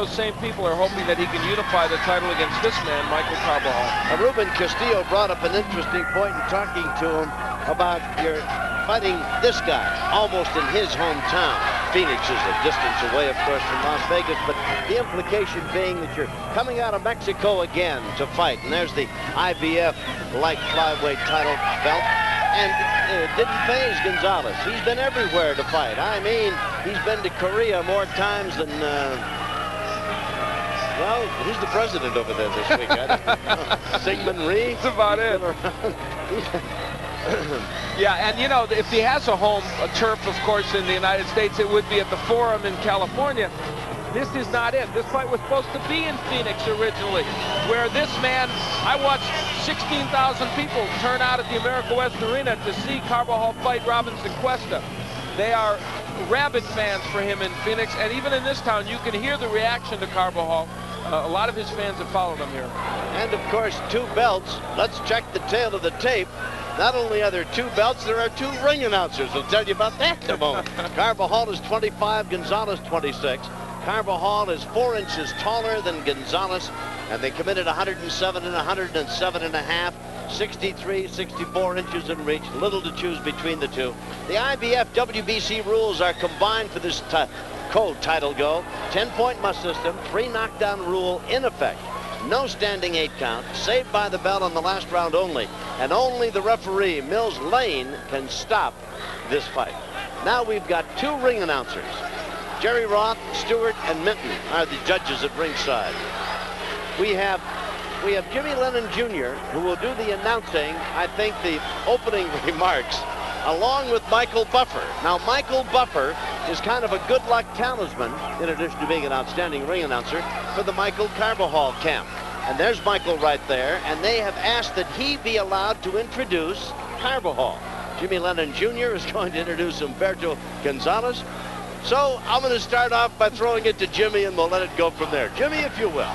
Those same people are hoping that he can unify the title against this man, Michael Carbajal. Ruben Castillo brought up an interesting point in talking to him about you're fighting this guy almost in his hometown. Phoenix is a distance away, of course, from Las Vegas, but the implication being that you're coming out of Mexico again to fight. And there's the IBF light flyweight title belt. And it didn't phase Gonzalez. He's been everywhere to fight. I mean, he's been to Korea more times than... well, who's the president over there this week? I don't know. Syngman Rhee? That's about it. Yeah, and you know, if he has a home, a turf, of course, in the United States, it would be at the Forum in California. This is not it. This fight was supposed to be in Phoenix originally, where this man, I watched 16,000 people turn out at the America West Arena to see Carbajal fight Robinson Cuesta. They are rabid fans for him in Phoenix, and even in this town, you can hear the reaction to Carbajal. A lot of his fans have followed him here. And, of course, 2 belts. Let's check the tail of the tape. Not only are there 2 belts, there are 2 ring announcers. I'll tell you about that in a moment. Carbajal is 25, Gonzalez 26. Carbajal is 4 inches taller than Gonzalez, and they committed 107 and 107 and a half. 63, 64 inches in reach. Little to choose between the 2. The IBF WBC rules are combined for this co-title go. 10-point must system, 3 knockdown rule in effect. No standing 8 count, saved by the bell on the last round only. And only the referee, Mills Lane, can stop this fight. Now we've got 2 ring announcers. Jerry Roth, Stewart, and Minton are the judges at ringside. We have Jimmy Lennon Jr., who will do the announcing, I think the opening remarks, along with Michael Buffer. Now, Michael Buffer is kind of a good luck talisman, in addition to being an outstanding ring announcer, for the Michael Carbajal camp. And there's Michael right there, and they have asked that he be allowed to introduce Carbajal. Jimmy Lennon Jr. is going to introduce Humberto Gonzalez. So I'm going to start off by throwing it to Jimmy, and we'll let it go from there. Jimmy, if you will.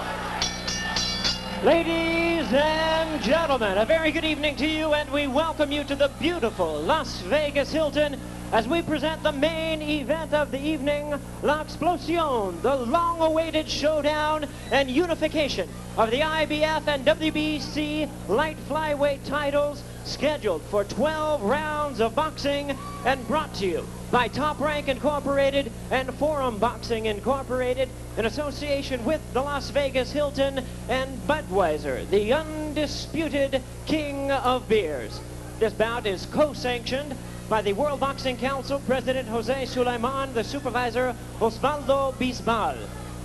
Ladies and gentlemen, a very good evening to you, and we welcome you to the beautiful Las Vegas Hilton as we present the main event of the evening, La Explosion, the long-awaited showdown and unification of the IBF and WBC light flyweight titles, scheduled for 12 rounds of boxing and brought to you by Top Rank Incorporated and Forum Boxing Incorporated in association with the Las Vegas Hilton and Budweiser, the undisputed king of beers. This bout is co-sanctioned by the World Boxing Council, President Jose Sulaiman, the supervisor Osvaldo Bisbal.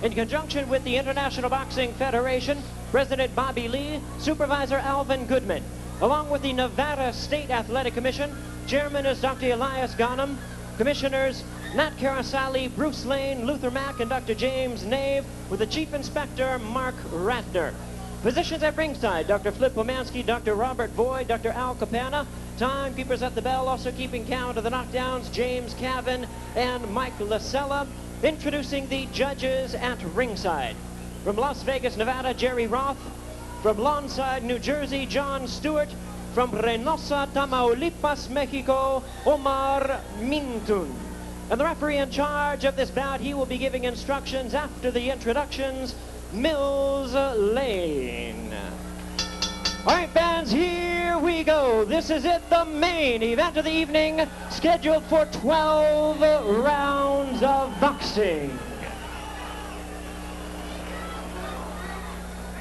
In conjunction with the International Boxing Federation, President Bobby Lee, Supervisor Alvin Goodman. Along with the Nevada State Athletic Commission, Chairman is Dr. Elias Ghanem, Commissioners Nat Carasali, Bruce Lane, Luther Mack, and Dr. James Nave, with the Chief Inspector Mark Ratner. Physicians at ringside, Dr. Flip Pomansky, Dr. Robert Boyd, Dr. Al Capana. Timekeepers at the bell, also keeping count of the knockdowns, James Cavan and Mike Lasella. Introducing the judges at ringside. From Las Vegas, Nevada, Jerry Roth. From Lawnside, New Jersey, John Stewart. From Reynosa, Tamaulipas, Mexico, Omar Mintun. And the referee in charge of this bout, he will be giving instructions after the introductions, Mills Lane. All right, fans, here we go. This is it, the main event of the evening, scheduled for 12 rounds of boxing.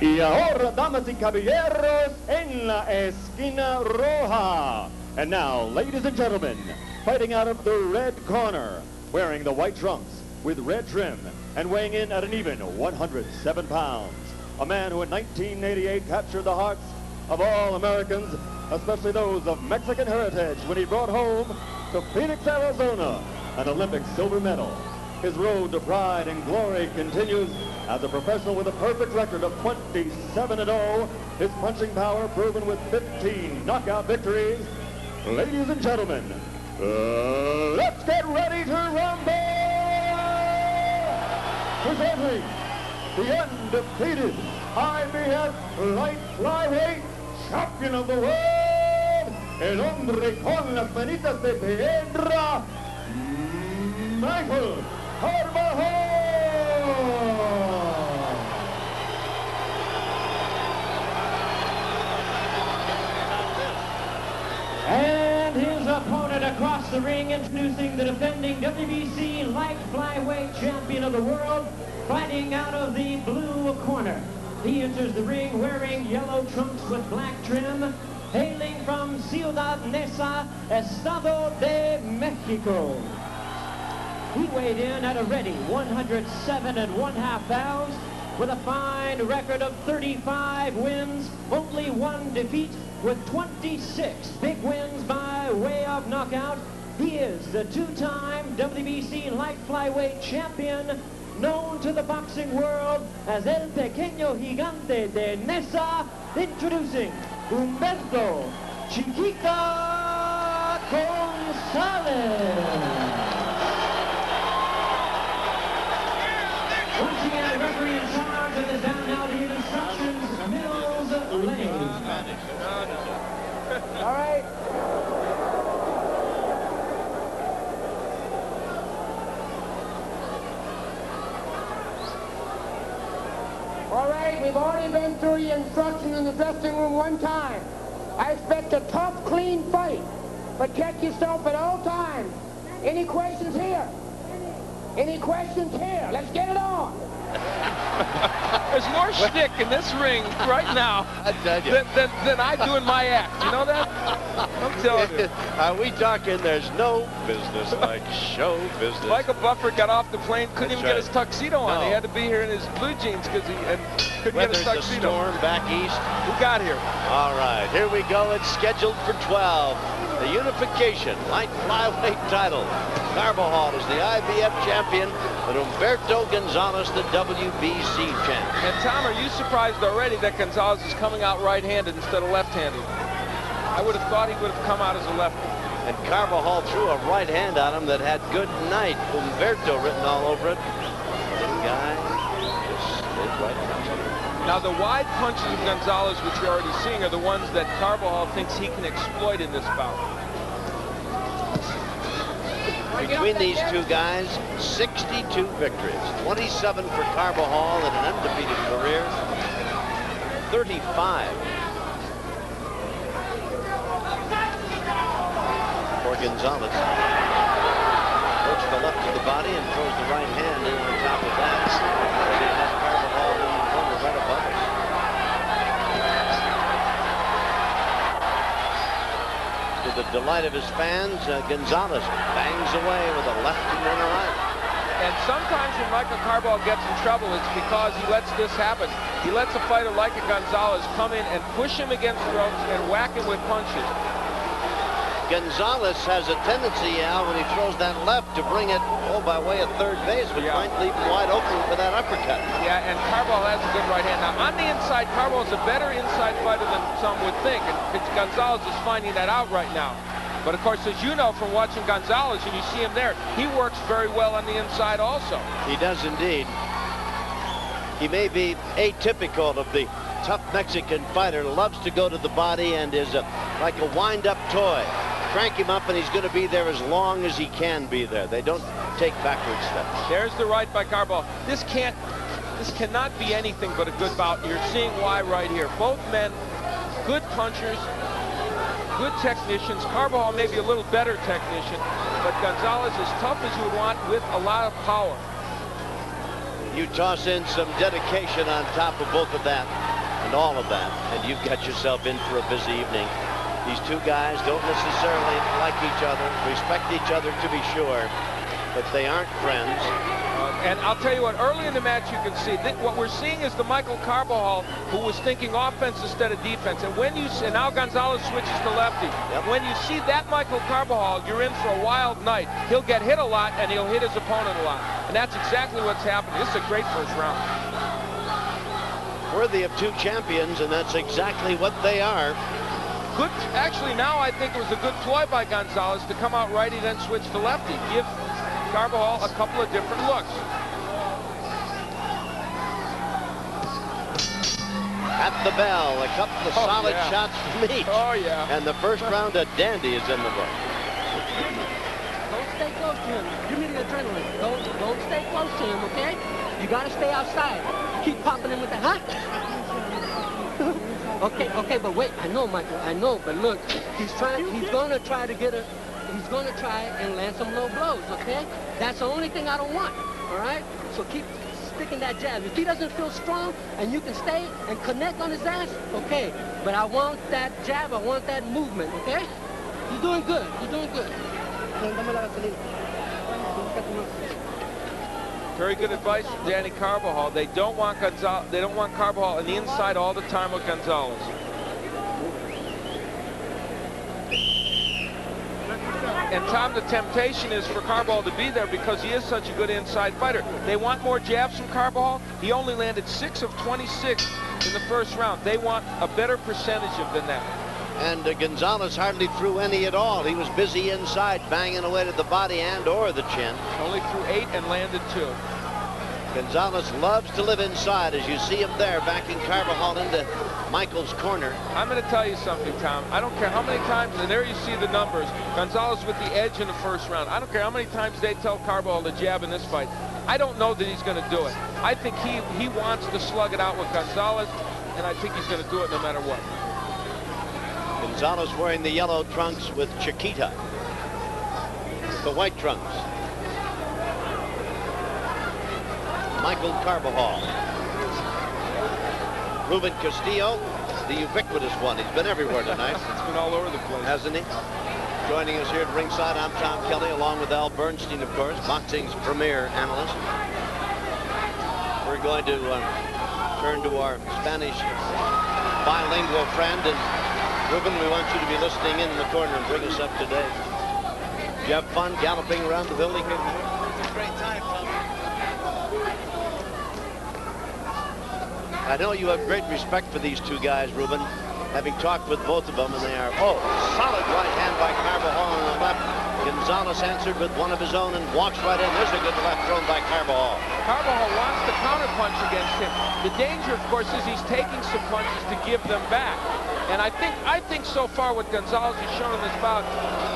Y ahora, damas y caballeros, en la esquina roja. And now, ladies and gentlemen, fighting out of the red corner, wearing the white trunks with red trim and weighing in at an even 107 pounds. A man who in 1988 captured the hearts of all Americans, especially those of Mexican heritage, when he brought home to Phoenix, Arizona, an Olympic silver medal. His road to pride and glory continues as a professional with a perfect record of 27-0. His punching power proven with 15 knockout victories. Ladies and gentlemen, let's get ready to rumble! Presenting the undefeated IBF light flyweight champion of the world, el hombre con las manitas de piedra, Michael Carbajal! the ring, introducing the defending WBC light flyweight champion of the world, fighting out of the blue corner. He enters the ring wearing yellow trunks with black trim, hailing from Ciudad Neza, Estado de Mexico. He weighed in at a ready 107 1/2 pounds with a fine record of 35 wins, only 1 defeat, with 26 big wins by way of knockout. He is the 2-time WBC light flyweight champion, known to the boxing world as El Pequeño Gigante de Neza, introducing Humberto Chiquita Gonzalez. Once again, the referee in charge of the down now to give instructions, Mills Lane. All right. All right, we've already been through the instructions in the dressing room one time. I expect a tough, clean fight. Protect yourself at all times. Any questions here? Any questions here? Let's get it on. There's more shtick in this ring right now than I do in my act. You know that? I'm telling you. Are we talking there's no business like show business? Michael Buffer got off the plane, couldn't even get his tuxedo on. No. He had to be here in his blue jeans because he couldn't get his Weathers the tuxedo. storm back east. Who got here? All right, here we go. It's scheduled for 12. The unification light flyweight title. Carbajal is the IBF champion, and Humberto Gonzalez the WBC champ. And Tom, are you surprised already that Gonzalez is coming out right-handed instead of left-handed? I would have thought he would have come out as a lefty. And Carbajal threw a right hand on him that had good night. Humberto written all over it. The guy just slid right past him. Now, the wide punches of Gonzalez, which you're already seeing, are the ones that Carbajal thinks he can exploit in this bout. Between these two guys, 62 victories. 27 for Carbajal in an undefeated career. 35 for Gonzalez. Works the left to the body and throws the right hand in on top of that. He has Carbajal in the corner right above him. To the delight of his fans, Gonzalez bangs away with a left and then a right. And sometimes when Michael Carbajal gets in trouble, it's because he lets this happen. He lets a fighter like Gonzalez come in and push him against the ropes and whack him with punches. Gonzalez has a tendency, Al, when he throws that left to bring it, by way of third base, which might leave him wide open for that uppercut. Yeah, and Carbajal has a good right hand. Now, on the inside, Carbajal is a better inside fighter than some would think, and Gonzalez is finding that out right now. But, of course, as you know from watching Gonzalez, and you see him there, he works very well on the inside also. He does indeed. He may be atypical of the tough Mexican fighter, loves to go to the body and is like a wind-up toy. Crank him up and he's going to be there as long as he can be there. They don't take backward steps. There's the right by Carbajal. This cannot be anything but a good bout. You're seeing why right here. Both men, good punchers, good technicians. Carbajal may be a little better technician, but Gonzalez is tough as you would want with a lot of power. You toss in some dedication on top of both of that and all of that, and you've got yourself in for a busy evening. These two guys don't necessarily like each other, respect each other to be sure, but they aren't friends. And I'll tell you what, early in the match you can see that what we're seeing is the Michael Carbajal who was thinking offense instead of defense. And when you see, and now Gonzalez switches to lefty. Yep. When you see that Michael Carbajal, you're in for a wild night. He'll get hit a lot and he'll hit his opponent a lot. And that's exactly what's happening. This is a great first round. Worthy of two champions, and that's exactly what they are. Good, actually now I think it was a good ploy by Gonzalez to come out righty then switch to lefty. Give Carbajal a couple of different looks. At the bell, a couple of solid shots from each. Oh, yeah. And the first round of dandy is in the book. Don't stay close to him. Give me the adrenaline. Don't stay close to him, okay? You gotta stay outside. Keep popping him with the Okay, but wait. I know, Michael. I know, but look, he's gonna try to get he's going to try and land some low blows, okay? That's the only thing I don't want, all right? So keep sticking that jab. If he doesn't feel strong and you can stay and connect on his ass, okay. But I want that jab, I want that movement, okay? You're doing good, you're doing good. Very good advice from Danny Carbajal. They don't want Carbajal on the inside all the time with Gonzalez. And Tom, the temptation is for Carbajal to be there because he is such a good inside fighter. They want more jabs from Carbajal. He only landed 6 of 26 in the first round. They want a better percentage of than that. And Gonzalez hardly threw any at all. He was busy inside, banging away to the body and or the chin. Only threw 8 and landed 2. Gonzalez loves to live inside, as you see him there, backing Carbajal into Michael's corner. I'm going to tell you something, Tom. I don't care how many times, and there you see the numbers, Gonzalez with the edge in the first round. I don't care how many times they tell Carbajal to jab in this fight. I don't know that he's going to do it. I think he wants to slug it out with Gonzalez, and I think he's going to do it no matter what. Gonzalez wearing the yellow trunks with Chiquita, the white trunks. Michael Carbajal. Ruben Castillo, the ubiquitous one. He's been everywhere tonight. It's been all over the place. Hasn't he? Joining us here at ringside, I'm Tom Kelly, along with Al Bernstein, of course, boxing's premier analyst. We're going to turn to our Spanish bilingual friend, and Ruben, we want you to be listening in the corner and bring us up to date. Did you have fun galloping around the building? It's a great time, Tom. I know you have great respect for these two guys, Ruben, having talked with both of them, and they are, solid right hand by Carbajal on the left. Gonzalez answered with one of his own and walks right in. There's a good left thrown by Carbajal. Carbajal wants to counterpunch against him. The danger, of course, is he's taking some punches to give them back. And I think so far what Gonzalez has shown in this bout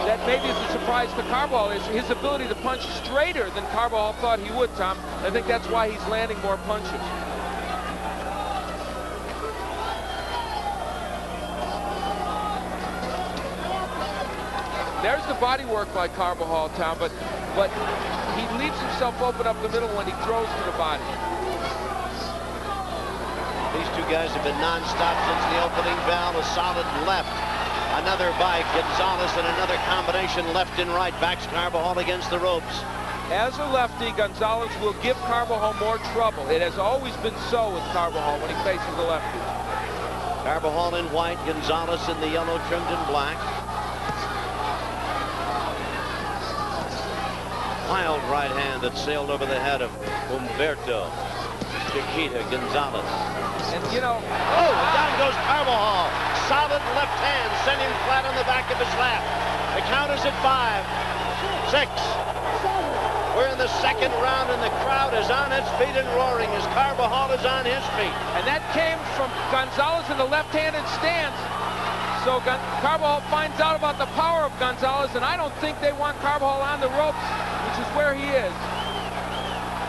that maybe is a surprise to Carbajal is his ability to punch straighter than Carbajal thought he would, Tom. I think that's why he's landing more punches. There's the body work by Carbajal, Tom, but he leaves himself open up the middle when he throws to the body. These two guys have been non-stop since the opening bell. A solid left. Another by Gonzalez and another combination left and right. Backs Carbajal against the ropes. As a lefty, Gonzalez will give Carbajal more trouble. It has always been so with Carbajal when he faces a lefty. Carbajal in white, Gonzalez in the yellow trimmed in black. Wild right hand that sailed over the head of Humberto Chiquita Gonzalez. And you know, down goes Carbajal. Solid left hand sent him flat on the back of his lap. The count is at 5, 6. We're in the second round and the crowd is on its feet and roaring as Carbajal is on his feet. And that came from Gonzalez in the left-handed stance. So Carbajal finds out about the power of Gonzalez, and I don't think they want Carbajal on the ropes, which is where he is.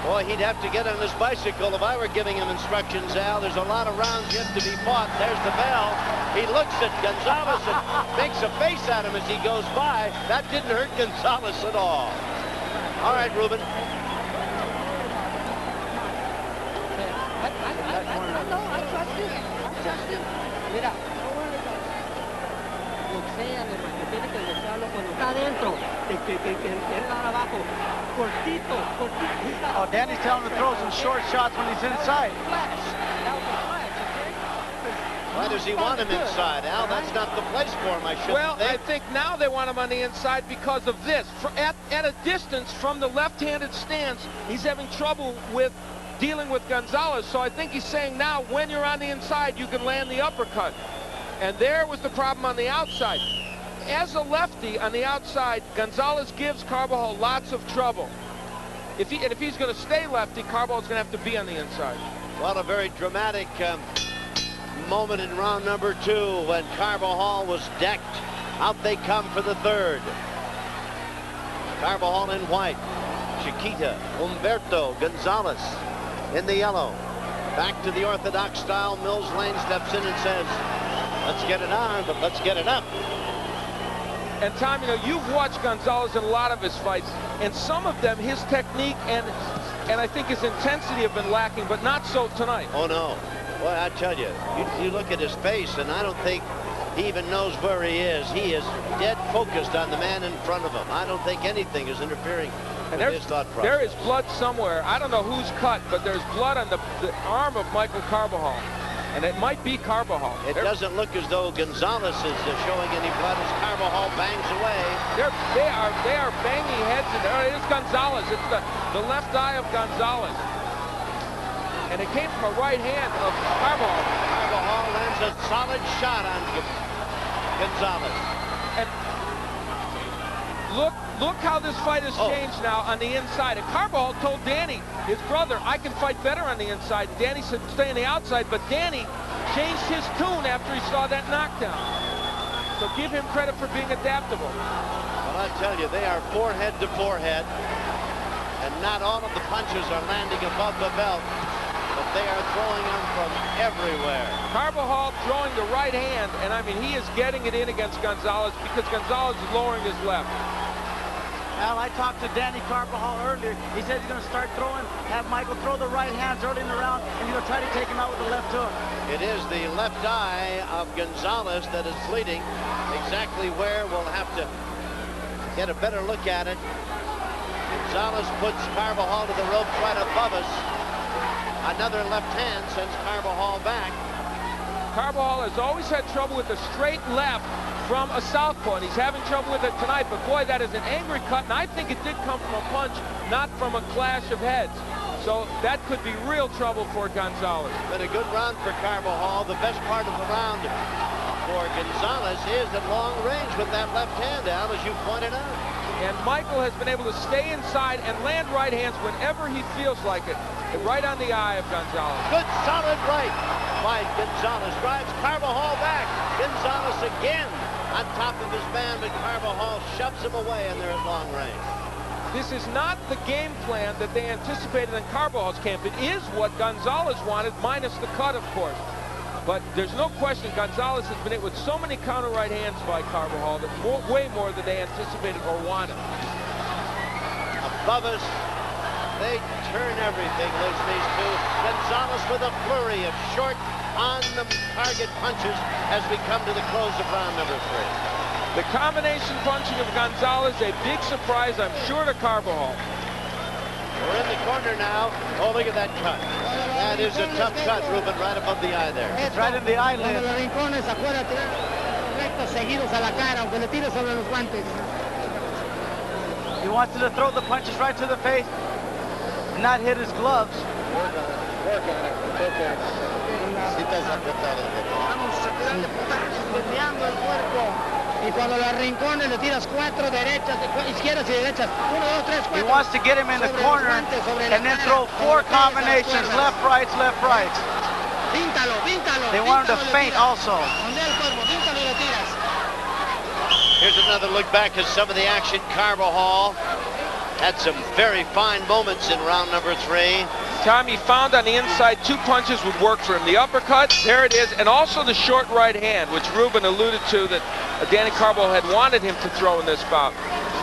Boy, he'd have to get on his bicycle if I were giving him instructions, Al. There's a lot of rounds yet to be fought. There's the bell. He looks at Gonzalez and makes a face at him as he goes by. That didn't hurt Gonzalez at all. All right, Ruben. I trust him. Mira. Tiene que boxearlo cuando está adentro, que él va abajo, cortito. Oh, Danny's telling him to throw some short shots when he's inside. Why does he want him inside, Al? That's not the place for him, I shouldn't think. I think now they want him on the inside because of this. At a distance from the left-handed stance, he's having trouble with dealing with Gonzalez. So I think he's saying now, when you're on the inside, you can land the uppercut. And there was the problem on the outside. As a lefty on the outside, Gonzalez gives Carbajal lots of trouble. If he's going to stay lefty, Carbajal's going to have to be on the inside. Well, a very dramatic moment in round number 2 when Carbajal was decked. Out they come for the third. Carbajal in white. Chiquita, Humberto Gonzalez in the yellow. Back to the orthodox style. Mills Lane steps in and says, let's get it on, but let's get it up. And Tom, you know, you've watched Gonzalez in a lot of his fights, and some of them, his technique and I think his intensity have been lacking, but not so tonight. Oh, no. Well, I tell you, you look at his face, and I don't think he even knows where he is. He is dead focused on the man in front of him. I don't think anything is interfering with his thought process. There is blood somewhere. I don't know who's cut, but there's blood on the arm of Michael Carbajal. And it might be Carbajal. It doesn't look as though Gonzalez is showing any blood as Carbajal bangs away. They are banging heads in there. It's Gonzalez. It's the left eye of Gonzalez. And it came from a right hand of Carbajal. Carbajal lands a solid shot on Gonzalez. And look how this fight has changed now on the inside. And Carbajal told Danny, his brother, I can fight better on the inside. And Danny said stay on the outside, but Danny changed his tune after he saw that knockdown. So give him credit for being adaptable. Well, I tell you, they are forehead to forehead, and not all of the punches are landing above the belt, but they are throwing them from everywhere. Carbajal throwing the right hand, and I mean, he is getting it in against Gonzalez because Gonzalez is lowering his left. Al, I talked to Danny Carbajal earlier. He said he's going to start throwing, have Michael throw the right hands early in the round, and he's going to try to take him out with the left hook. It is the left eye of Gonzalez that is bleeding. Exactly where, we'll have to get a better look at it. Gonzalez puts Carbajal to the ropes right above us. Another left hand sends Carbajal back. Carbajal has always had trouble with the straight left from a southpaw, and he's having trouble with it tonight, but boy, that is an angry cut, and I think it did come from a punch, not from a clash of heads. So that could be real trouble for Gonzalez. Been a good round for Carbajal. The best part of the round for Gonzalez is at long range with that left hand, Al, as you pointed out. And Michael has been able to stay inside and land right hands whenever he feels like it, right on the eye of Gonzalez. Good solid right by Gonzalez. Drives Carbajal back. Gonzalez again on top of his man, but Carbajal shoves him away, and they're at long range. This is not the game plan that they anticipated in Carbajal's camp. It is what Gonzalez wanted, minus the cut, of course. But there's no question Gonzalez has been hit with so many counter right hands by Carbajal that way more than they anticipated or wanted. Above us, they turn everything loose, these two. Gonzalez with a flurry of short, on-the-target punches as we come to the close of round number 3. The combination punching of Gonzalez, a big surprise, I'm sure, to Carbajal. We're in the corner now. Oh, look at that cut. That is a tough cut, Ruben, right above the eye there. It's right in the eyelid. He wants to throw the punches right to the face and not hit his gloves. Work on it. Okay. Y cuando lo arrincones le tiras 4 derechas, izquierdas y derechas. 1, 2, 3, 4. He wants to get him in the corner and then throw 4 combinations, left, rights, left, rights. Píntalo, píntalo. They want him to feint also. Ondea el cuerpo, píntalo y le tiras. Here's another look back at some of the action. Carbajal had some very fine moments in round number 3. Tommy found on the inside 2 punches would work for him. The uppercut, there it is, and also the short right hand, which Ruben alluded to that Danny Carbajal had wanted him to throw in this bout.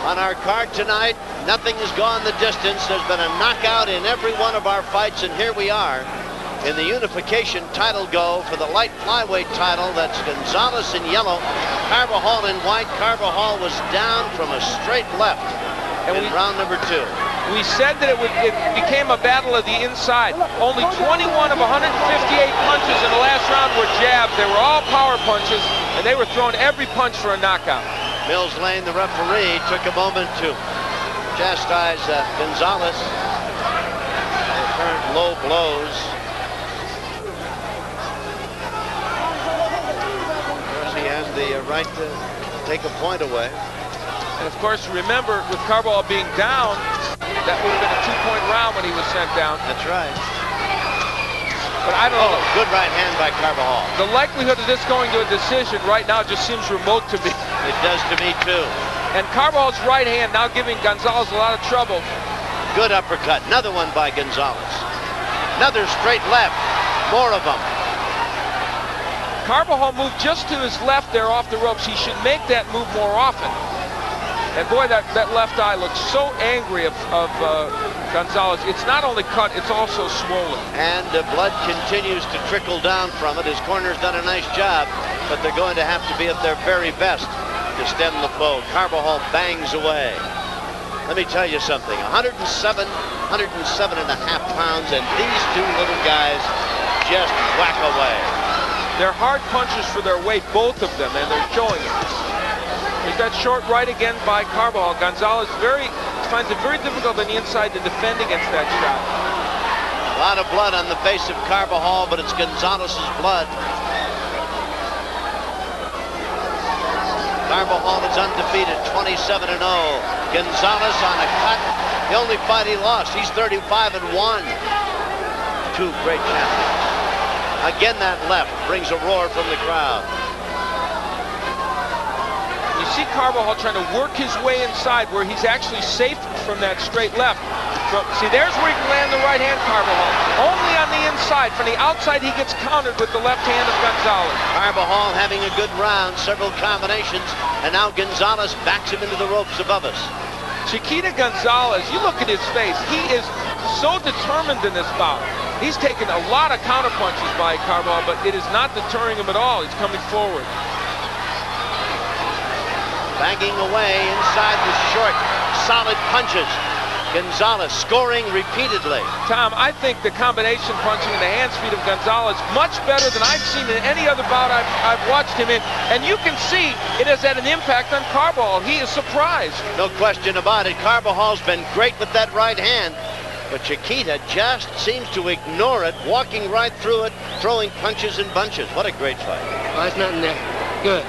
On our card tonight, nothing has gone the distance. There's been a knockout in every one of our fights, and here we are in the unification title go for the light flyweight title. That's Gonzalez in yellow, Carbajal in white. Carbajal was down from a straight left in round number 2. We said that it became a battle of the inside. Only 21 of 158 punches in the last round were jabs. They were all power punches, and they were throwing every punch for a knockout. Mills Lane, the referee, took a moment to chastise Gonzalez. They turned low blows. Of course, he has the right to take a point away. And of course, remember, with Carbajal being down, that would have been a 2-point round when he was sent down. That's right. But I don't know. Good right hand by Carbajal. The likelihood of this going to a decision right now just seems remote to me. It does to me, too. And Carbajal's right hand now giving Gonzalez a lot of trouble. Good uppercut. Another one by Gonzalez. Another straight left. More of them. Carbajal moved just to his left there off the ropes. He should make that move more often. And boy, that left eye looks so angry of Gonzalez. It's not only cut, it's also swollen. And the blood continues to trickle down from it. His corner's done a nice job, but they're going to have to be at their very best to stem the flow. Carbajal bangs away. Let me tell you something, 107 and a half pounds, and these two little guys just whack away. They're hard punches for their weight, both of them, and they're showing it. There's that short right again by Carbajal. Gonzalez finds it very difficult on the inside to defend against that shot. A lot of blood on the face of Carbajal, but it's Gonzalez's blood. Carbajal is undefeated, 27-0. Gonzalez on a cut. The only fight he lost. He's 35-1. Two great champions. Again, that left brings a roar from the crowd. You see Carbajal trying to work his way inside where he's actually safe from that straight left. So, see, there's where he can land the right hand, Carbajal. Only on the inside. From the outside, he gets countered with the left hand of Gonzalez. Carbajal having a good round, several combinations, and now Gonzalez backs him into the ropes above us. Chiquita Gonzalez, you look at his face, he is so determined in this bout. He's taken a lot of counterpunches by Carbajal, but it is not deterring him at all. He's coming forward. Banging away inside with short, solid punches. Gonzalez scoring repeatedly. Tom, I think the combination punching and the hand speed of Gonzalez much better than I've seen in any other bout I've watched him in. And you can see it has had an impact on Carbajal. He is surprised. No question about it. Carbajal's been great with that right hand, but Chiquita just seems to ignore it, walking right through it, throwing punches in bunches. What a great fight. Oh, there's nothing there. Good.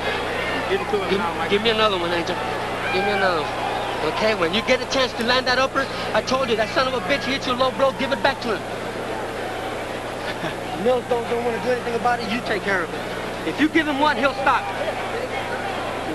Give me another one, Angel. Give me another one. Okay, when you get a chance to land that upper, I told you, that son of a bitch, he hit you a low blow, give it back to him. Mills don't want to do anything about it, you take care of it. If you give him one, he'll stop.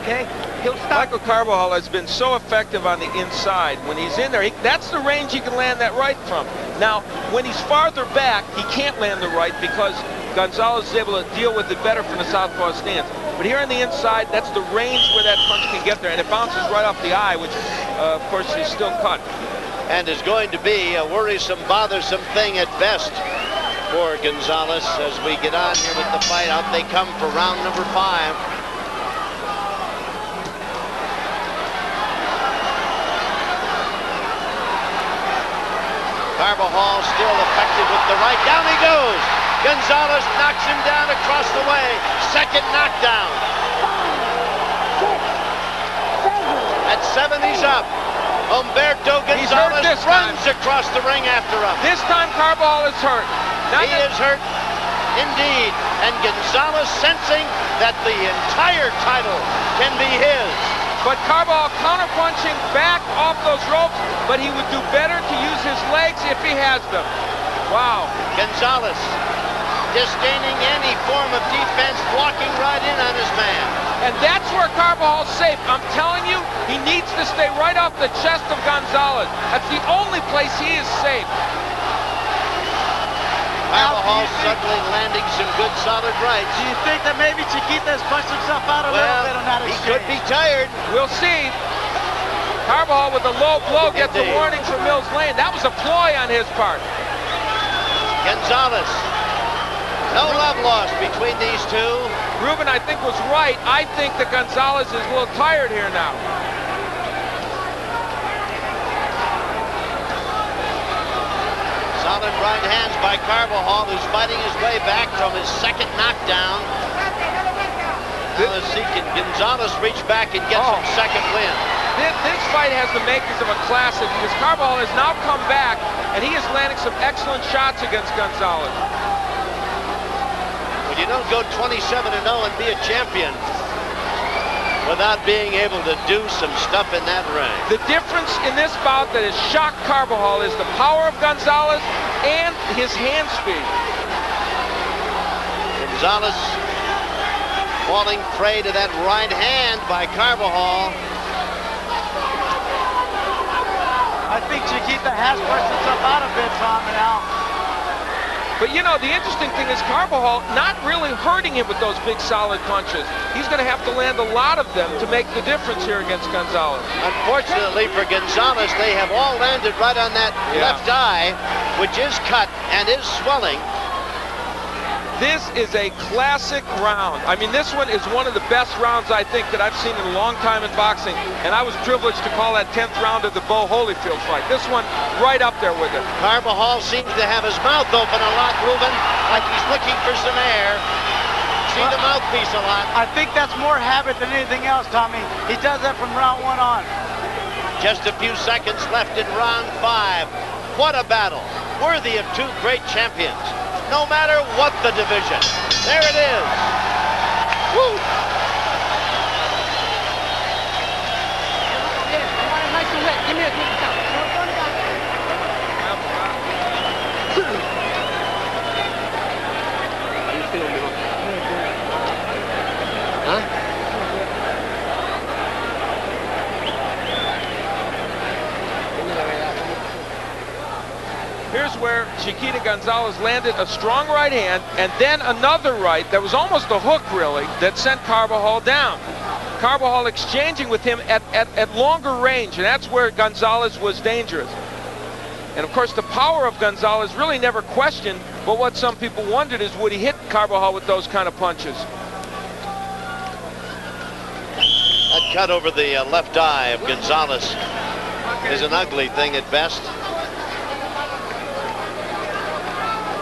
Okay? He'll stop. Michael Carbajal has been so effective on the inside. When he's in there, that's the range he can land that right from. Now, when he's farther back, he can't land the right because Gonzalez is able to deal with it better from the southpaw stance. But here on the inside, that's the range where that punch can get there, and it bounces right off the eye, which, of course, is still cut. And is going to be a worrisome, bothersome thing at best for Gonzalez as we get on here with the fight. Out they come for round number 5. Carbajal still effective with the right. Down he goes. Gonzalez knocks him down across the way. Second knockdown. At 7, he's up. Humberto Gonzalez runs across the ring after him. This time Carbajal is hurt. He is hurt indeed. And Gonzalez sensing that the entire title can be his. But Carbajal counterpunching back off those ropes, but he would do better to use his legs if he has them. Wow. Gonzalez disdaining any form of defense, walking right in on his man. And that's where Carbajal's safe. I'm telling you, he needs to stay right off the chest of Gonzalez. That's the only place he is safe. Carbajal suddenly landing some good solid rights. Do you think that maybe Chiquita has punched himself out a little bit on that exchange? He could be tired. We'll see. Carbajal with a low blow gets a warning from Mills Lane. That was a ploy on his part. Gonzalez. No love lost between these two. Ruben, I think, was right. I think that Gonzalez is a little tired here now. Solid right hands by Carbajal, who's fighting his way back from his second knockdown. Now let's see, can Gonzalez reach back and get some second win? This fight has the makings of a classic because Carbajal has now come back and he is landing some excellent shots against Gonzalez. Well, you don't go 27-0 and be a champion without being able to do some stuff in that ring. The difference in this bout that has shocked Carbajal is the power of Gonzalez and his hand speed. Gonzalez falling prey to that right hand by Carbajal. I think Chiquita has pushed himself out a bit, Tom, now. But you know, the interesting thing is Carbajal not really hurting him with those big solid punches. He's going to have to land a lot of them to make the difference here against Gonzalez. Unfortunately for Gonzalez, they have all landed right on that left eye, which is cut and is swelling. This is a classic round. I mean, this one is one of the best rounds, I think, that I've seen in a long time in boxing. And I was privileged to call that 10th round of the Bo Holyfield fight. This one right up there with it. Carbajal seems to have his mouth open a lot, Ruben, like he's looking for some air. See the mouthpiece a lot. I think that's more habit than anything else, Tommy. He does that from round 1 on. Just a few seconds left in round 5. What a battle. Worthy of two great champions. No matter what the division. There it is. Woo! Nice and wet. Give me a quick count. How you feeling, man? Huh? Here's where Chiquita Gonzalez landed a strong right hand and then another right that was almost a hook, really, that sent Carbajal down. Carbajal exchanging with him at longer range, and that's where Gonzalez was dangerous. And, of course, the power of Gonzalez really never questioned, but what some people wondered is would he hit Carbajal with those kind of punches? That cut over the left eye of Gonzalez is an ugly thing at best.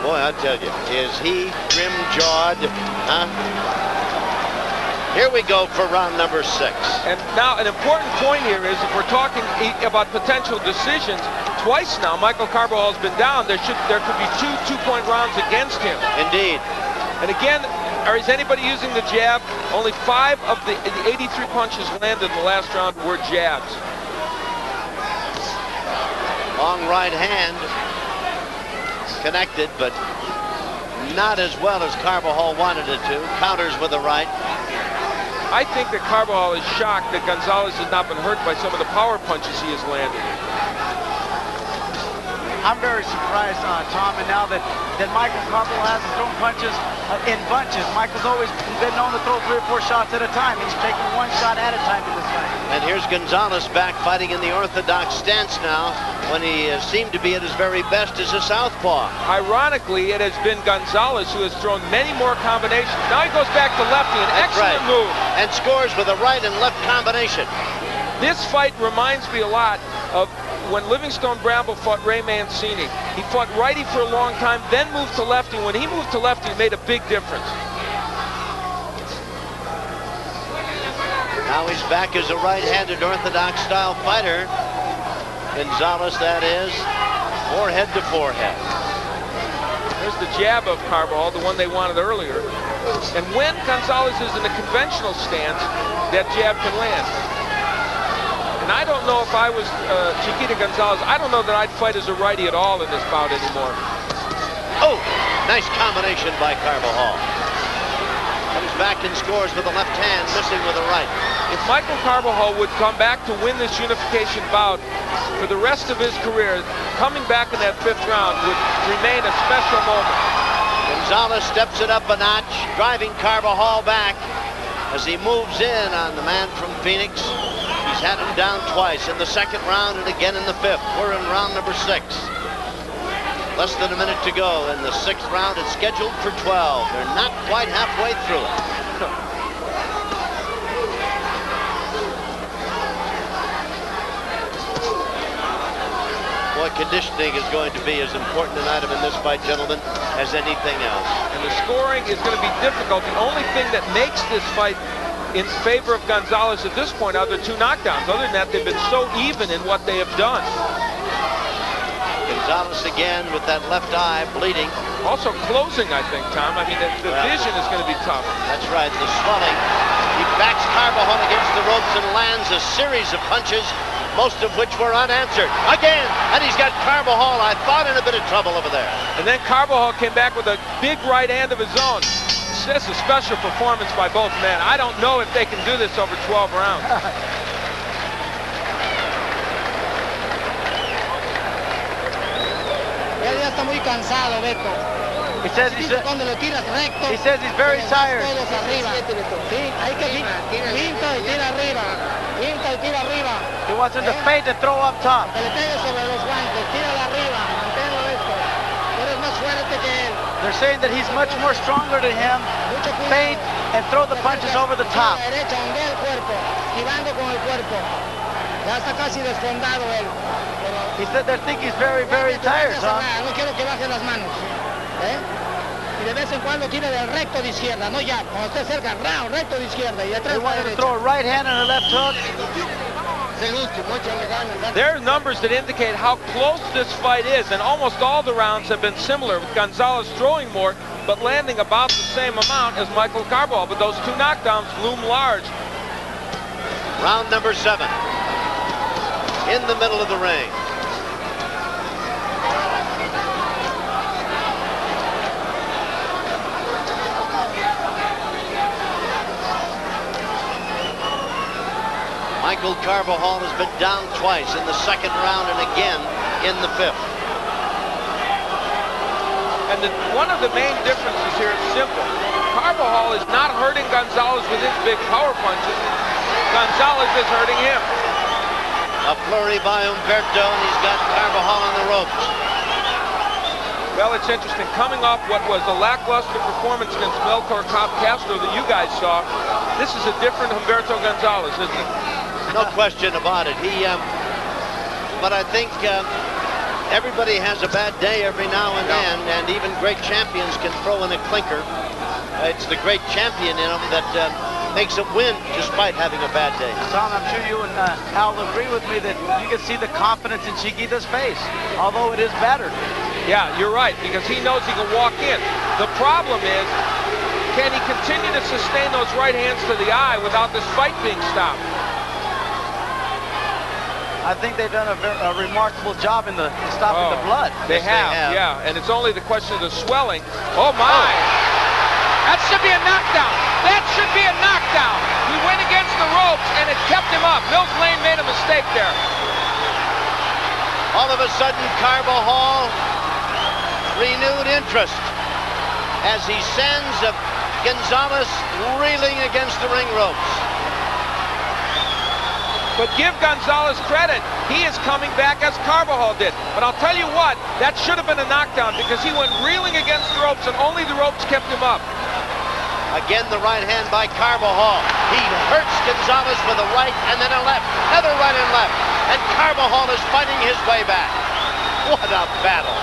Boy, I tell you, is he grim-jawed, huh? Here we go for round number 6. And now an important point here is if we're talking about potential decisions, twice now Michael Carbajal's been down. There could be two-point rounds against him. Indeed. And again, is anybody using the jab? Only 5 of the 83 punches landed in the last round were jabs. Long right hand. Connected, but not as well as Carbajal wanted it to. Counters with the right. I think that Carbajal is shocked that Gonzalez has not been hurt by some of the power punches he has landed. I'm very surprised, Tom, and now that Michael Carbajal hasn't thrown punches in bunches. Michael's always been known to throw 3 or 4 shots at a time. He's taking 1 shot at a time in this fight. And here's Gonzalez back fighting in the orthodox stance now, when he seemed to be at his very best as a southpaw. Ironically, it has been Gonzalez who has thrown many more combinations. Now he goes back to lefty, an excellent move. And scores with a right and left combination. This fight reminds me a lot of when Livingstone Bramble fought Ray Mancini. He fought righty for a long time, then moved to lefty. When he moved to lefty, it made a big difference. Now he's back as a right-handed orthodox style fighter. Gonzalez, that is, forehead to forehead. There's the jab of Carbajal, the one they wanted earlier. And when Gonzalez is in a conventional stance, that jab can land. And I don't know if I was Chiquita Gonzalez, I don't know that I'd fight as a righty at all in this bout anymore. Oh, nice combination by Carbajal. Comes back and scores with the left hand, missing with the right. If Michael Carbajal would come back to win this unification bout for the rest of his career, coming back in that 5th round would remain a special moment. Gonzalez steps it up a notch, driving Carbajal back as he moves in on the man from Phoenix. He's had him down twice in the 2nd round and again in the 5th. We're in round number 6. Less than a minute to go in the 6th round. It's scheduled for 12. They're not quite halfway through it. Boy, conditioning is going to be as important an item in this fight, gentlemen, as anything else. And the scoring is going to be difficult. The only thing that makes this fight in favor of Gonzalez at this point are the 2 knockdowns. Other than that, they've been so even in what they have done. Gonzalez again with that left eye bleeding. Also closing, I think, Tom. I mean, the vision is going to be tough. That's right, the swelling. He backs Carbajal against the ropes and lands a series of punches, most of which were unanswered. Again, and he's got Carbajal, I thought, in a bit of trouble over there. And then Carbajal came back with a big right hand of his own. This is a special performance by both men. I don't know if they can do this over 12 rounds. Él ya está muy cansado, Beto. He says he's cuando lo tiras recto. He says he's very tired. Todos arriba. Sí, hay que finta y tira arriba. Finta y tira arriba. He wants him to feint and throw up top. Que le pegue sobre los guantes. Tírala arriba. Manténlo esto. Tú eres más fuerte que él. They're saying that he's much more stronger than him. Feint and throw the punches over the top. La derecha, ondea el cuerpo. Esquivando con el cuerpo. Ya está casi desfondado él. He said they think he's very, very tired, son. No quiero que baje las manos. Y de vez en cuando tire del recto de izquierda, no ya. Cuando esté cerca, recto de izquierda. Y atrás They want him to throw a right hand and a left hook. There are numbers that indicate how close this fight is, and almost all the rounds have been similar, with Gonzalez throwing more, but landing about the same amount as Michael Carbajal. But those two knockdowns loom large. Round number 7. In the middle of the ring. Michael Carbajal has been down twice, in the second round and again in the 5th. And one of the main differences here is simple. Carbajal is not hurting Gonzalez with his big power punches. Gonzalez is hurting him. A flurry by Humberto, and he's got Carbajal on the ropes. Well, it's interesting. Coming off what was a lackluster performance against Melchor Castro that you guys saw, this is a different Humberto Gonzalez, isn't it? No question about it. But I think everybody has a bad day every now and then, and even great champions can throw in a clinker. It's the great champion in them that makes them win despite having a bad day. Tom, I'm sure you and Al agree with me that you can see the confidence in Chiquita's face, although it is battered. Yeah, you're right, because he knows he can walk in. The problem is, can he continue to sustain those right hands to the eye without this fight being stopped? I think they've done a remarkable job in stopping the blood. They have, yeah, and it's only the question of the swelling. Oh, my! That should be a knockdown. That should be a knockdown. He went against the ropes, and it kept him up. Mills Lane made a mistake there. All of a sudden, Carbajal renewed interest as he sends Gonzalez reeling against the ring ropes. But give Gonzalez credit. He is coming back as Carbajal did. But I'll tell you what, that should have been a knockdown because he went reeling against the ropes and only the ropes kept him up. Again, the right hand by Carbajal. He hurts Gonzalez with a right and then a left. Another right and left. And Carbajal is fighting his way back. What a battle.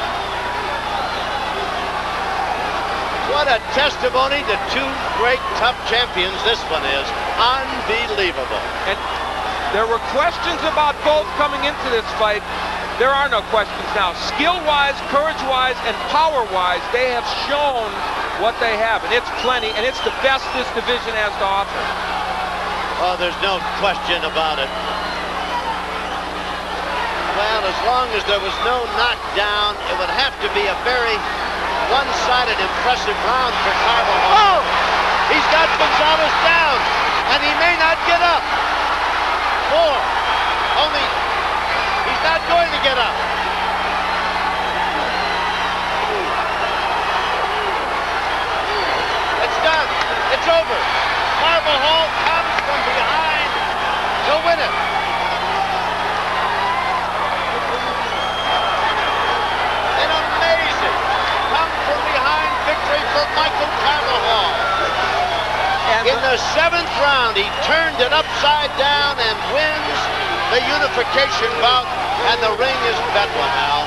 What a testimony to two great tough champions this one is. Unbelievable. And there were questions about both coming into this fight. There are no questions now. Skill-wise, courage-wise, and power-wise, they have shown what they have, and it's plenty, and it's the best this division has to offer. Oh, there's no question about it. Well, as long as there was no knockdown, it would have to be a very one-sided, impressive round for Carbajal. Oh! He's got Gonzalez down, and he may not get up. More. Only he's not going to get up. It's done. It's over. Carbajal comes from behind to win it. An amazing come from behind victory for Michael Carbajal. In the 7th round, he turned it upside down and wins the unification bout, and the ring is bedlam, Al.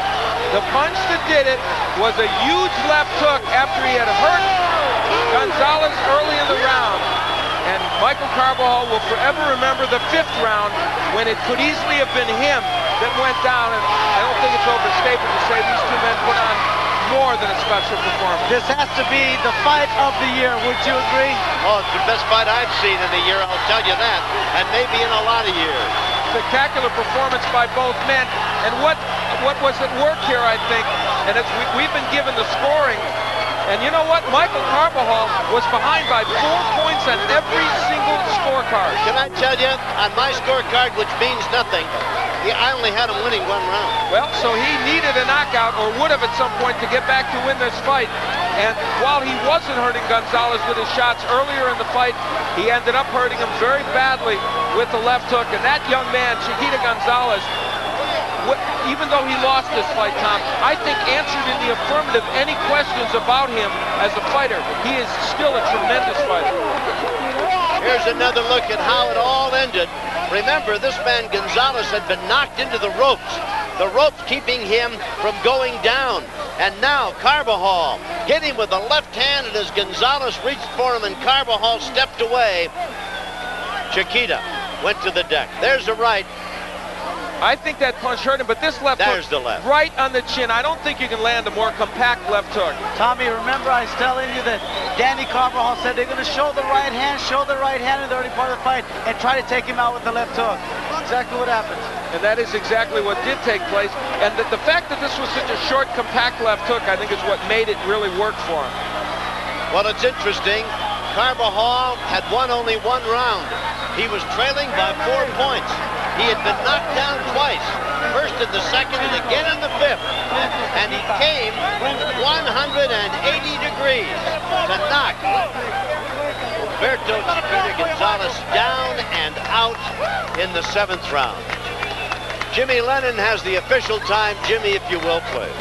The punch that did it was a huge left hook after he had hurt Gonzalez early in the round. And Michael Carbajal will forever remember the 5th round when it could easily have been him that went down, and I don't think it's overstated to say these two men put on more than a special performance. This has to be the fight of the year, would you agree? Oh, it's the best fight I've seen in a year, I'll tell you that, and maybe in a lot of years. Spectacular performance by both men, and what was at work here, I think, and it's, we've been given the scoring, and you know what? Michael Carbajal was behind by 4 points on every single scorecard. Can I tell you, on my scorecard, which means nothing, I only had him winning 1 round. Well, so he needed a knockout, or would have at some point, to get back to win this fight. And while he wasn't hurting Gonzalez with his shots earlier in the fight, he ended up hurting him very badly with the left hook. And that young man, Chiquita Gonzalez, even though he lost this fight, Tom, I think answered in the affirmative any questions about him as a fighter. He is still a tremendous fighter. Here's another look at how it all ended. Remember, this man Gonzalez had been knocked into the ropes. The ropes keeping him from going down. And now Carbajal hit him with a left hand, and as Gonzalez reached for him and Carbajal stepped away, Chiquita went to the deck. There's a right. I think that punch hurt him, but this left There's hook the left. right on the chin. I don't think you can land a more compact left hook. Tommy, remember I was telling you that Danny Carbajal said they're going to show the right hand in the early part of the fight, and try to take him out with the left hook. That's exactly what happened. And that is exactly what did take place. And the fact that this was such a short, compact left hook, I think is what made it really work for him. Well, it's interesting. Carbajal had won only one round. He was trailing by 4 points. He had been knocked down twice, first in the second and again in the fifth. And he came 180 degrees to knock Humberto Chiquita Gonzalez down and out in the 7th round. Jimmy Lennon has the official time. Jimmy, if you will, please.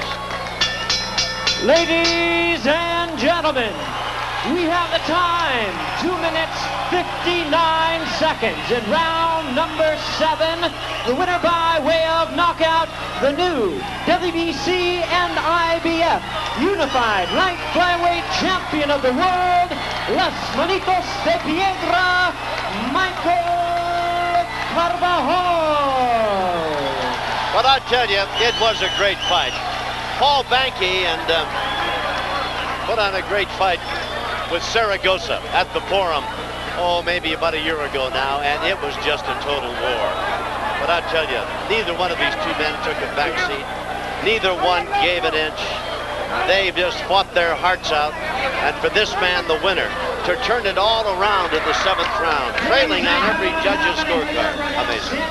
Ladies and gentlemen, we have the time, 2 minutes, 59 seconds in round number 7. The winner by way of knockout, the new WBC and IBF Unified Light Flyweight Champion of the world, Las Manitos de Piedra, Michael Carbajal. But I tell you, it was a great fight. Paul Banky and put on a great fight with Saragossa at the Forum, maybe about a year ago now, and it was just a total war. But I tell you, neither one of these two men took a back seat. Neither one gave an inch. They just fought their hearts out. And for this man, the winner, to turn it all around in the 7th round, trailing on every judge's scorecard. Amazing.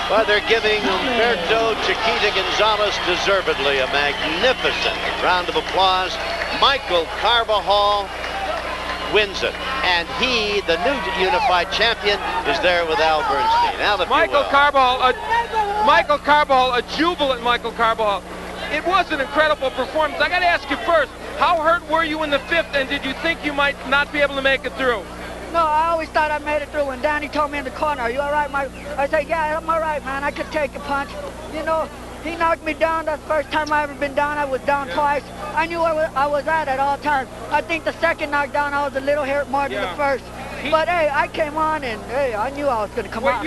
Well, they're giving Humberto Chiquita Gonzalez deservedly a magnificent round of applause. Michael Carbajal wins it. And he, the new unified champion, is there with Al Bernstein. Al, if Michael you will. Carbajal, a jubilant Michael Carbajal. It was an incredible performance. I got to ask you first, how hurt were you in the 5th, and did you think you might not be able to make it through? No, I always thought I made it through. When Danny told me in the corner, "Are you all right, Mike?" I said, "Yeah, I'm all right, man. I could take a punch." You know, he knocked me down. That's the first time I ever been down. I was down twice. I knew I was at all times. I think the second knockdown, I was a little hurt more than the first. But hey, I came on and hey, I knew I was going to come out.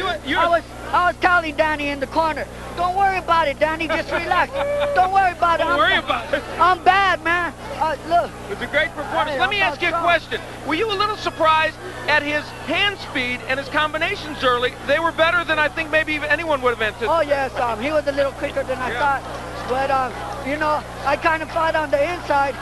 I was telling Danny in the corner, "Don't worry about it, Danny. Just relax. Don't worry about it. Don't worry about it. I'm bad, man. Look." It was a great performance. Hey, Let me ask you a question. Were you a little surprised at his hand speed and his combinations early? They were better than I think maybe even anyone would have anticipated. Oh, yes. He was a little quicker than I thought. But, you know, I kind of fought on the inside,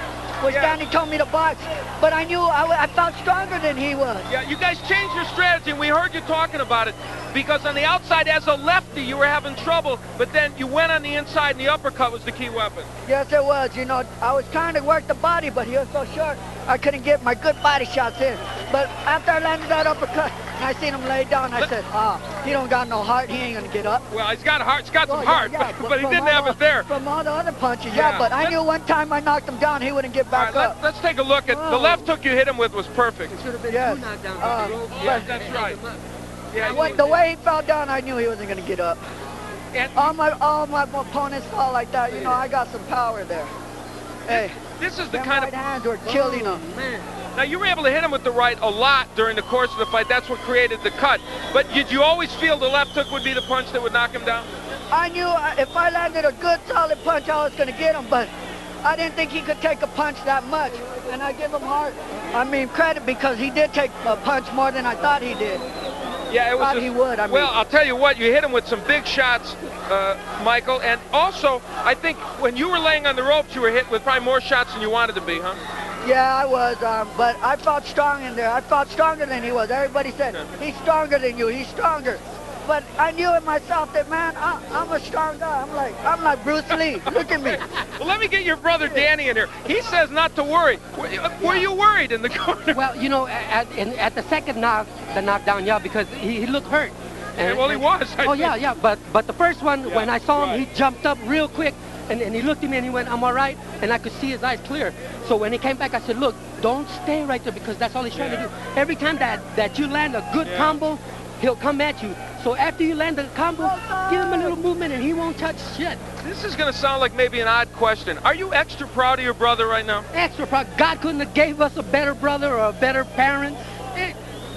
which Danny told me to box. But I knew I felt stronger than he was. Yeah, you guys changed your strategy, and we heard you talking about it. Because on the outside, as a lefty, you were having trouble, but then you went on the inside, and the uppercut was the key weapon. Yes, it was. You know, I was trying to work the body, but he was so short, I couldn't get my good body shots in. But after I landed that uppercut, and I seen him lay down, I said, he don't got no heart. He ain't going to get up. Well, he's got heart. He's got some heart, but he didn't have it there. From all the other punches, but I knew one time I knocked him down, he wouldn't get back up. Let's take a look at the left hook you hit him with was perfect. It should have been 2 knockdowns. Yes, that's right. Yeah, the way he fell down, I knew he wasn't going to get up. And all my opponents fall like that. You know, I got some power there. Hey, this is the them kind right of hands were killing him. Man. Now, you were able to hit him with the right a lot during the course of the fight. That's what created the cut. But did you always feel the left hook would be the punch that would knock him down? I knew if I landed a good, solid punch, I was going to get him. But I didn't think he could take a punch that much. And I give him credit because he did take a punch more than I thought he did. Yeah, it was. He would. Well, I'll tell you what. You hit him with some big shots, Michael. And also, I think when you were laying on the ropes, you were hit with probably more shots than you wanted to be, huh? Yeah, I was. But I fought strong in there. I fought stronger than he was. Everybody said, he's stronger than you. He's stronger. but I knew in myself that, man, I'm a strong guy. I'm like Bruce Lee. Look at me. Well, let me get your brother Danny in here. He says not to worry. Were you worried in the corner? Well, you know, at the second knockdown, yeah, because he looked hurt. Well, he was. Oh, yeah. But the first one, when I saw him, he jumped up real quick, and he looked at me and he went, I'm all right, and I could see his eyes clear. So when he came back, I said, look, don't stay right there, because that's all he's trying to do. Every time that you land a good combo, he'll come at you. So after you land the combo, give him a little movement and he won't touch shit. This is going to sound like maybe an odd question. Are you extra proud of your brother right now? Extra proud. God couldn't have gave us a better brother or a better parent.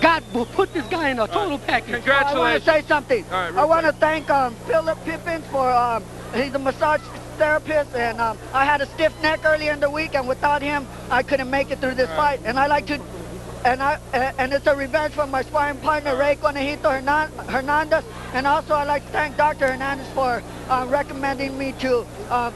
God put this guy in a total package. Congratulations. I want to say something. Right, I want to thank Philip Pippins for, he's a massage therapist, and I had a stiff neck earlier in the week, and without him, I couldn't make it through this fight. And I like to, and it's a revenge for my sparring partner, Ray Conejito Hernandez. And also, I'd like to thank Dr. Hernandez for recommending me to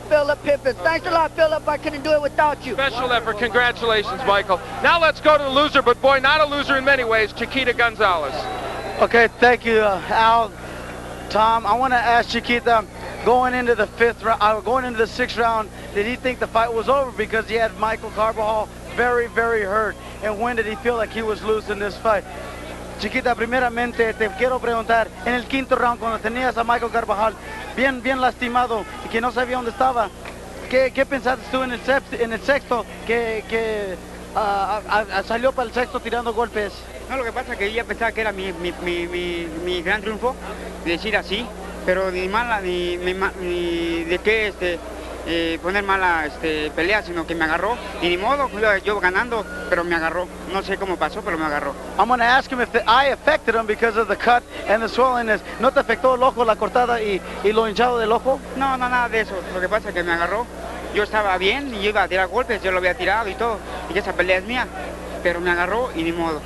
Philip Pippins. Thanks a lot, Philip. I couldn't do it without you. Special effort. Congratulations, Michael. Now let's go to the loser, but boy, not a loser in many ways, Chiquita Gonzalez. Okay, thank you, Al, Tom. I want to ask Chiquita, going into the sixth round, did he think the fight was over because he had Michael Carbajal very, very hurt? And when did he feel like he was losing this fight? Chiquita, primeramente te quiero preguntar, en el quinto round, cuando tenías a Michael Carbajal bien lastimado y que no sabía dónde estaba, ¿qué pensaste tú en el sexto que salió para el sexto tirando golpes? No, lo que pasa es que yo ya pensaba que era mi gran triunfo, decir así, pero ni de qué poner mala pelea, sino que me agarró, y ni modo, yo ganando, pero me agarró. No sé cómo pasó, pero me agarró. I'm going to ask him if the eye affected him because of the cut and the swellingness. ¿No te afectó el ojo, la cortada y lo hinchado del ojo? No, nada de eso. Lo que pasa es que me agarró. Yo estaba bien y yo iba a tirar golpes, yo lo había tirado y todo, y esa pelea es mía, pero me agarró y ni modo.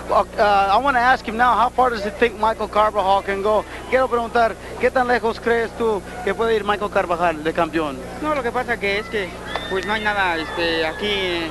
I want to ask him now, how far does he think Michael Carbajal can go? Quiero preguntar, ¿qué tan lejos crees tú que puede ir Michael Carbajal de campeón? No, lo que pasa que es que pues no hay nada aquí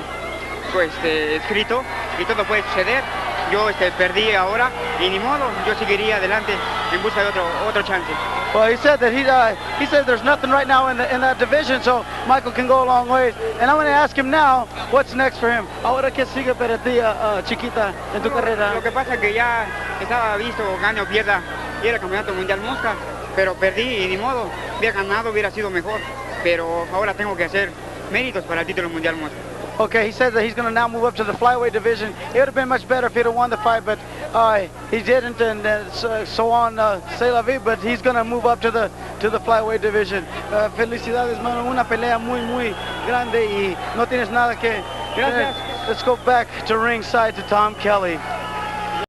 pues escrito y todo puede suceder. Yo perdí ahora y ni modo, yo seguiría adelante en busca de otro chance. Well, he said that he said there's nothing right now in that division, so Michael can go a long ways. And I'm going to ask him now, what's next for him? Ahora qué sigue para ti, Chiquita, en tu carrera. Lo que pasa es que ya estaba visto, gane o pierda, y era el campeonato mundial mosca, pero perdí y ni modo, hubiera ganado, hubiera sido mejor, pero ahora tengo que hacer méritos para el título mundial mosca. Okay, he said that he's going to now move up to the flyweight division. It would have been much better if he'd have won the fight, but he didn't, and so on, c'est la vie, but he's going to move up to the flyweight division. Felicidades, mano, una pelea muy grande y no tienes nada que... Gracias. Let's go back to ringside to Tom Kelly.